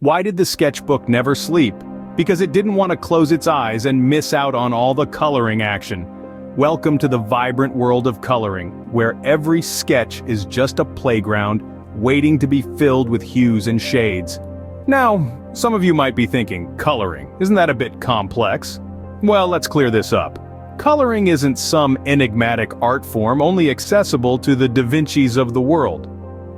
Why did the sketchbook never sleep? Because it didn't want to close its eyes and miss out on all the coloring action. Welcome to the vibrant world of coloring, where every sketch is just a playground, waiting to be filled with hues and shades. Now, some of you might be thinking, coloring, isn't that a bit complex? Well, let's clear this up. Coloring isn't some enigmatic art form only accessible to the Da Vincis of the world.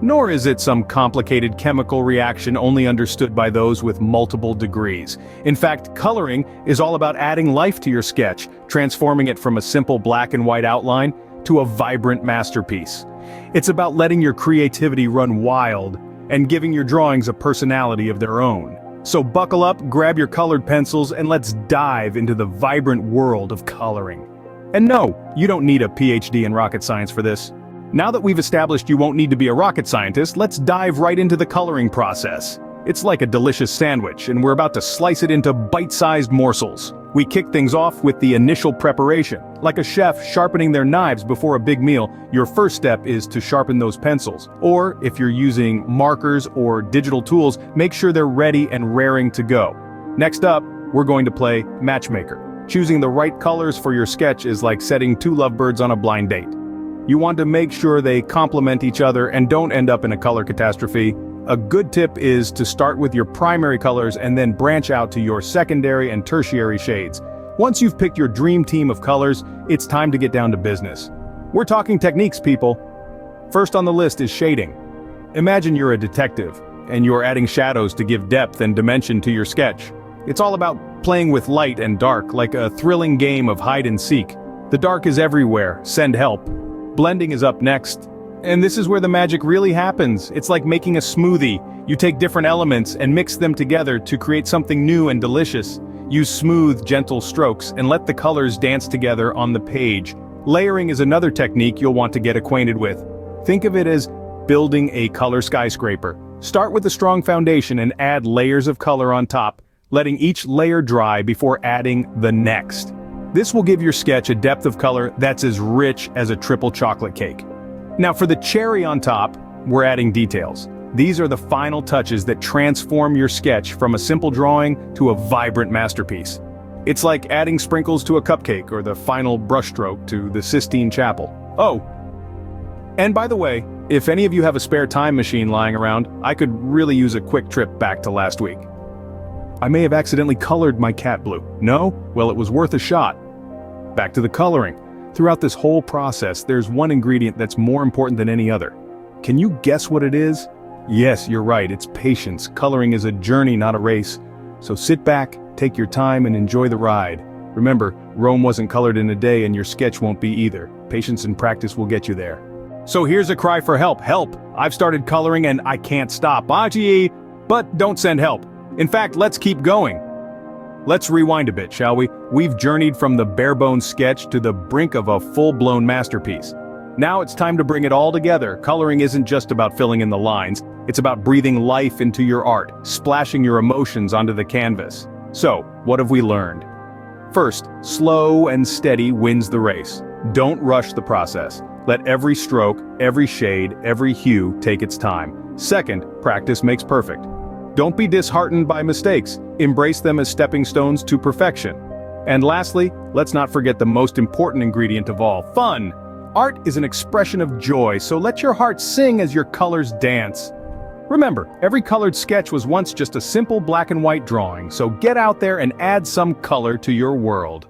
Nor is it some complicated chemical reaction only understood by those with multiple degrees. In fact, coloring is all about adding life to your sketch, transforming it from a simple black and white outline to a vibrant masterpiece. It's about letting your creativity run wild and giving your drawings a personality of their own. So buckle up, grab your colored pencils, and let's dive into the vibrant world of coloring. And no, you don't need a PhD in rocket science for this. Now that we've established you won't need to be a rocket scientist, let's dive right into the coloring process. It's like a delicious sandwich, and we're about to slice it into bite-sized morsels. We kick things off with the initial preparation. Like a chef sharpening their knives before a big meal, your first step is to sharpen those pencils. Or, if you're using markers or digital tools, make sure they're ready and raring to go. Next up, we're going to play matchmaker. Choosing the right colors for your sketch is like setting two lovebirds on a blind date. You want to make sure they complement each other and don't end up in a color catastrophe. A good tip is to start with your primary colors and then branch out to your secondary and tertiary shades. Once you've picked your dream team of colors, it's time to get down to business. We're talking techniques, people. First on the list is shading. Imagine you're a detective, and you're adding shadows to give depth and dimension to your sketch. It's all about playing with light and dark, like a thrilling game of hide and seek. The dark is everywhere, send help. Blending is up next. And this is where the magic really happens. It's like making a smoothie. You take different elements and mix them together to create something new and delicious. Use smooth, gentle strokes and let the colors dance together on the page. Layering is another technique you'll want to get acquainted with. Think of it as building a color skyscraper. Start with a strong foundation and add layers of color on top, letting each layer dry before adding the next. This will give your sketch a depth of color that's as rich as a triple chocolate cake. Now for the cherry on top, we're adding details. These are the final touches that transform your sketch from a simple drawing to a vibrant masterpiece. It's like adding sprinkles to a cupcake or the final brushstroke to the Sistine Chapel. Oh, and by the way, if any of you have a spare time machine lying around, I could really use a quick trip back to last week. I may have accidentally colored my cat blue. No? Well, it was worth a shot. Back to the coloring. Throughout this whole process, there's one ingredient that's more important than any other. Can you guess what it is? Yes, you're right, it's patience. Coloring is a journey, not a race. So sit back, take your time, and enjoy the ride. Remember, Rome wasn't colored in a day and your sketch won't be either. Patience and practice will get you there. So here's a cry for help. Help! I've started coloring and I can't stop. Aji! But don't send help. In fact, let's keep going. Let's rewind a bit, shall we? We've journeyed from the bare-bones sketch to the brink of a full-blown masterpiece. Now it's time to bring it all together. Coloring isn't just about filling in the lines, it's about breathing life into your art, splashing your emotions onto the canvas. So, what have we learned? First, slow and steady wins the race. Don't rush the process. Let every stroke, every shade, every hue take its time. Second, practice makes perfect. Don't be disheartened by mistakes. Embrace them as stepping stones to perfection. And lastly, let's not forget the most important ingredient of all, fun. Art is an expression of joy, so let your heart sing as your colors dance. Remember, every colored sketch was once just a simple black and white drawing, so get out there and add some color to your world.